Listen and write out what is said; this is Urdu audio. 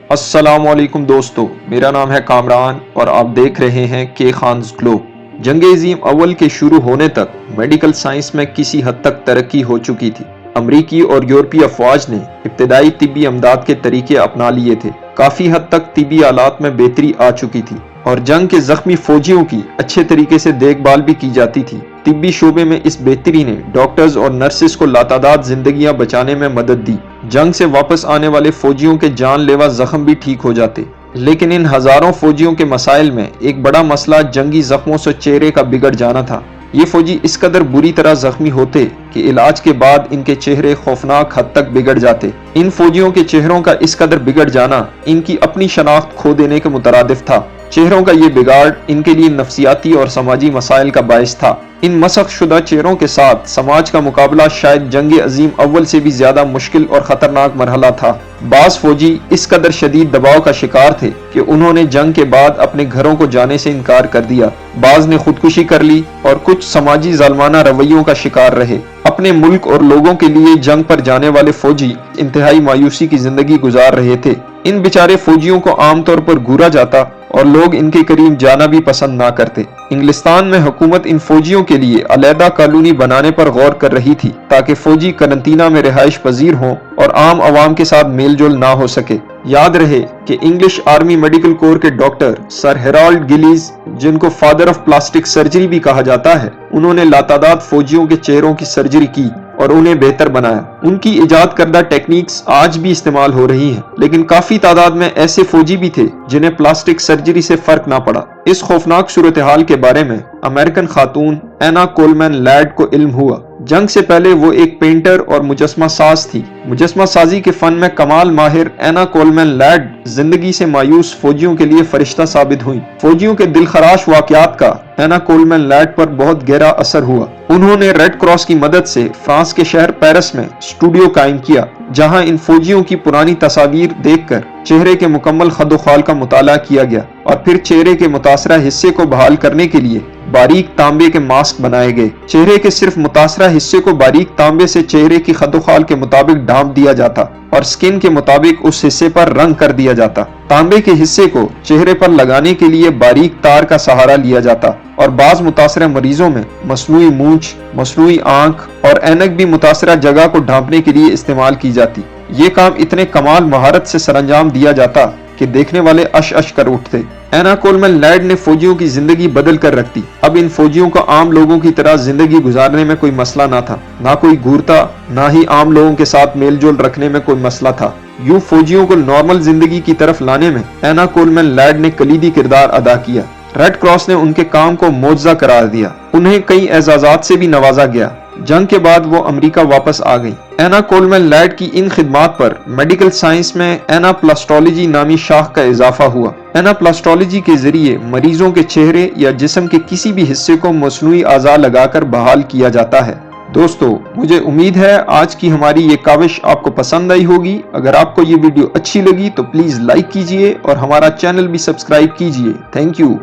السلام علیکم دوستو، میرا نام ہے کامران اور آپ دیکھ رہے ہیں کے خانز گلوب۔ جنگ عظیم اول کے شروع ہونے تک میڈیکل سائنس میں کسی حد تک ترقی ہو چکی تھی۔ امریکی اور یورپی افواج نے ابتدائی طبی امداد کے طریقے اپنا لیے تھے۔ کافی حد تک طبی آلات میں بہتری آ چکی تھی اور جنگ کے زخمی فوجیوں کی اچھے طریقے سے دیکھ بھال بھی کی جاتی تھی۔ طبی شعبے میں اس بہتری نے ڈاکٹرز اور نرسز کو لاتعداد زندگیاں بچانے میں مدد دی۔ جنگ سے واپس آنے والے فوجیوں کے جان لیوا زخم بھی ٹھیک ہو جاتے، لیکن ان ہزاروں فوجیوں کے مسائل میں ایک بڑا مسئلہ جنگی زخموں سے چہرے کا بگڑ جانا تھا۔ یہ فوجی اس قدر بری طرح زخمی ہوتے کہ علاج کے بعد ان کے چہرے خوفناک حد تک بگڑ جاتے۔ ان فوجیوں کے چہروں کا اس قدر بگڑ جانا ان کی اپنی شناخت کھو دینے کے مترادف تھا۔ چہروں کا یہ بگاڑ ان کے لیے نفسیاتی اور سماجی مسائل کا باعث تھا۔ ان مسخ شدہ چہروں کے ساتھ سماج کا مقابلہ شاید جنگ عظیم اول سے بھی زیادہ مشکل اور خطرناک مرحلہ تھا۔ بعض فوجی اس قدر شدید دباؤ کا شکار تھے کہ انہوں نے جنگ کے بعد اپنے گھروں کو جانے سے انکار کر دیا۔ بعض نے خودکشی کر لی اور کچھ سماجی ظالمانہ رویوں کا شکار رہے۔ اپنے ملک اور لوگوں کے لیے جنگ پر جانے والے فوجی انتہائی مایوسی کی زندگی گزار رہے تھے۔ ان بیچارے فوجیوں کو عام طور پر گھورا جاتا اور لوگ ان کے قریب جانا بھی پسند نہ کرتے۔ انگلستان میں حکومت ان فوجیوں کے لیے علیحدہ کالونی بنانے پر غور کر رہی تھی تاکہ فوجی قرنطینہ میں رہائش پذیر ہوں اور عام عوام کے ساتھ میل جول نہ ہو سکے۔ یاد رہے کہ انگلش آرمی میڈیکل کور کے ڈاکٹر سر ہیرالڈ گلیز، جن کو فادر آف پلاسٹک سرجری بھی کہا جاتا ہے، انہوں نے لاتعداد فوجیوں کے چہروں کی سرجری کی اور انہیں بہتر بنایا۔ ان کی ایجاد کردہ ٹیکنیکس آج بھی استعمال ہو رہی ہیں، لیکن کافی تعداد میں ایسے فوجی بھی تھے جنہیں پلاسٹک سرجری سے فرق نہ پڑا۔ اس خوفناک صورتحال کے بارے میں امریکن خاتون اینا کولمین لیڈ کو علم ہوا۔ جنگ سے پہلے وہ ایک پینٹر اور مجسمہ ساز تھی۔ مجسمہ سازی کے فن میں کمال ماہر اینا کولمین لیڈ زندگی سے مایوس فوجیوں کے لیے فرشتہ ثابت ہوئی۔ فوجیوں کے دلخراش واقعات کا اینا کولمین لیڈ پر بہت گہرا اثر ہوا۔ انہوں نے ریڈ کراس کی مدد سے فرانس کے شہر پیرس میں اسٹوڈیو قائم کیا، جہاں ان فوجیوں کی پرانی تصاویر دیکھ کر چہرے کے مکمل خد و خال کا مطالعہ کیا گیا اور پھر چہرے کے متاثرہ حصے کو بحال کرنے کے لیے باریک تانبے کے ماسک بنائے گئے۔ چہرے کے صرف متاثرہ حصے کو باریک تانبے سے چہرے کی خد و خال کے مطابق ڈھانپ دیا جاتا اور سکن کے مطابق اس حصے پر رنگ کر دیا جاتا۔ تانبے کے حصے کو چہرے پر لگانے کے لیے باریک تار کا سہارا لیا جاتا اور بعض متاثرہ مریضوں میں مصنوعی مونچھ، مصنوعی آنکھ اور اینک بھی متاثرہ جگہ کو ڈھانپنے کے لیے استعمال کی جاتی۔ یہ کام اتنے کمال مہارت سے سرانجام دیا جاتا کہ دیکھنے والے اش اش کر اٹھتے۔ اینا کولمین لیڈ نے فوجیوں کی زندگی بدل کر رکھ دی۔ اب ان فوجیوں کو عام لوگوں کی طرح زندگی گزارنے میں کوئی مسئلہ نہ تھا، نہ کوئی گھورتا، نہ ہی عام لوگوں کے ساتھ میل جول رکھنے میں کوئی مسئلہ تھا۔ یوں فوجیوں کو نارمل زندگی کی طرف لانے میں اینا کولمین لیڈ نے کلیدی کردار ادا کیا۔ ریڈ کراس نے ان کے کام کو معجزہ قرار دیا۔ انہیں کئی اعزازات سے بھی نوازا گیا۔ جنگ کے بعد وہ امریکہ واپس آ گئی۔ اینا کولمین لیڈ کی ان خدمات پر میڈیکل سائنس میں اینا پلاسٹالوجی نامی شاخ کا اضافہ ہوا۔ اینا پلاسٹالوجی کے ذریعے مریضوں کے چہرے یا جسم کے کسی بھی حصے کو مصنوعی اعضاء لگا کر بحال کیا جاتا ہے۔ دوستو، مجھے امید ہے آج کی ہماری یہ کاوش آپ کو پسند آئی ہوگی۔ اگر آپ کو یہ ویڈیو اچھی لگی تو پلیز لائک کیجئے اور ہمارا چینل بھی سبسکرائب کیجئے۔ Thank you.